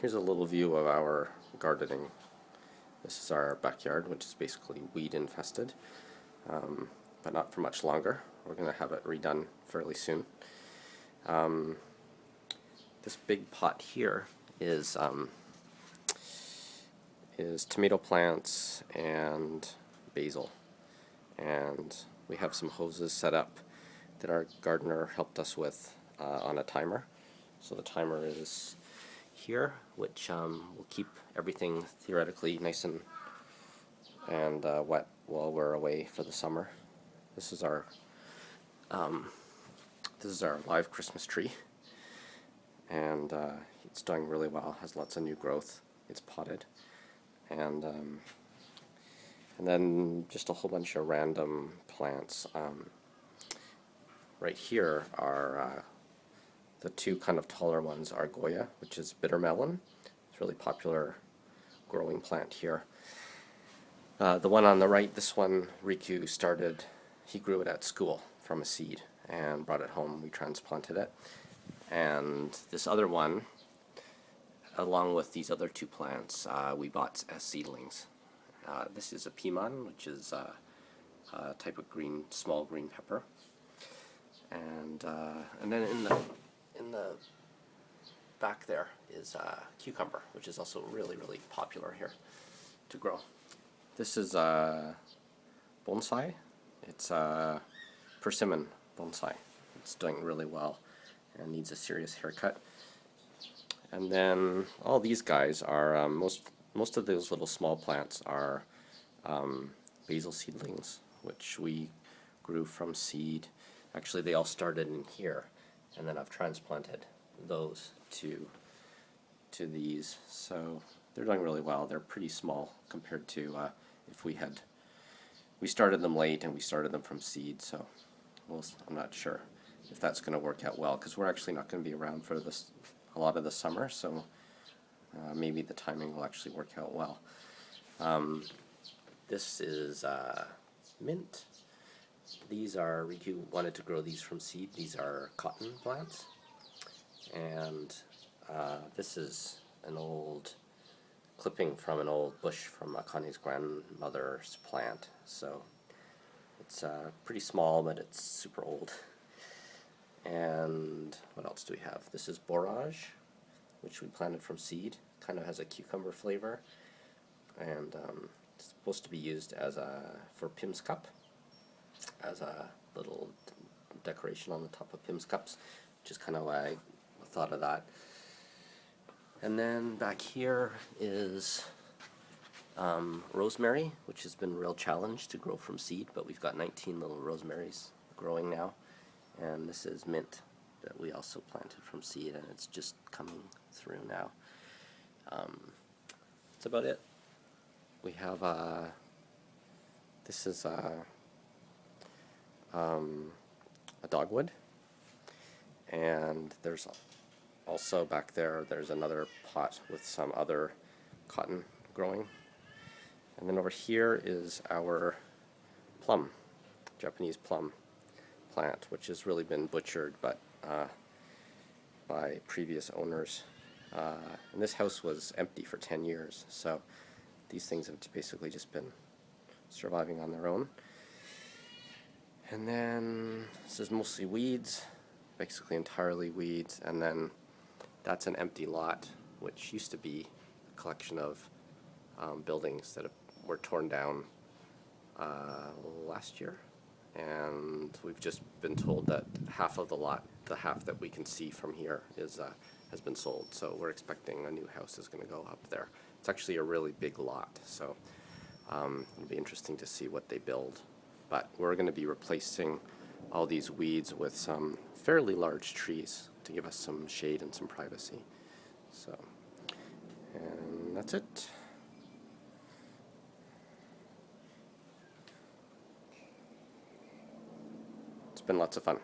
Here's a little view of our gardening. This is our backyard, which is basically weed infested, but not for much longer. We're going to have it redone fairly soon. This big pot here is tomato plants and basil, and we have some hoses set up that our gardener helped us with on a timer. So the timer is here, which will keep everything theoretically nice and wet while we're away for the summer. This is our live Christmas tree, and it's doing really well. Has lots of new growth. It's potted, and then just a whole bunch of random plants. Right here are the two kind of taller ones are Goya, which is bitter melon. It's a really popular growing plant here. The one on the right, this one Riku started, he grew it at school from a seed and brought it home. We transplanted it. And this other one, along with these other two plants, we bought as seedlings. This is a pimon, which is a type of green, small green pepper. And then in the back there is cucumber, which is also really popular here to grow. This is bonsai. It's persimmon bonsai. It's doing really well and needs a serious haircut. And then all these guys are most of those little small plants are basil seedlings, which we grew from seed. Actually, they all started in here, and then I've transplanted those to these. So they're doing really well. They're pretty small compared to if we started them late and we started them from seed. So I'm not sure if that's going to work out well, because we're actually not going to be around for a lot of the summer. So maybe the timing will actually work out well. This is mint. These are, Riku wanted to grow these from seed. These are cotton plants. And this is an old clipping from an old bush from Akane's grandmother's plant. So it's pretty small, but it's super old. And what else do we have? This is borage, which we planted from seed. Kind of has a cucumber flavor. And it's supposed to be used as for Pim's cup, as a little decoration on the top of Pim's cups, which is kind of why I thought of that. And then back here is rosemary, which has been a real challenge to grow from seed, but we've got 19 little rosemaries growing now. And this is mint that we also planted from seed, and it's just coming through now. That's about it. We have this is a dogwood, and there's also back there's another pot with some other cotton growing, and then over here is our plum, Japanese plum plant, which has really been butchered but by previous owners, and this house was empty for 10 years, so these things have basically just been surviving on their own. And then this is mostly weeds, basically entirely weeds, and then that's an empty lot, which used to be a collection of buildings that were torn down last year, and we've just been told that half of the lot, the half that we can see from here, has been sold. So we're expecting a new house is going to go up there. It's actually a really big lot, so it'll be interesting to see what they build. But we're going to be replacing all these weeds with some fairly large trees to give us some shade and some privacy. So, and that's it. It's been lots of fun.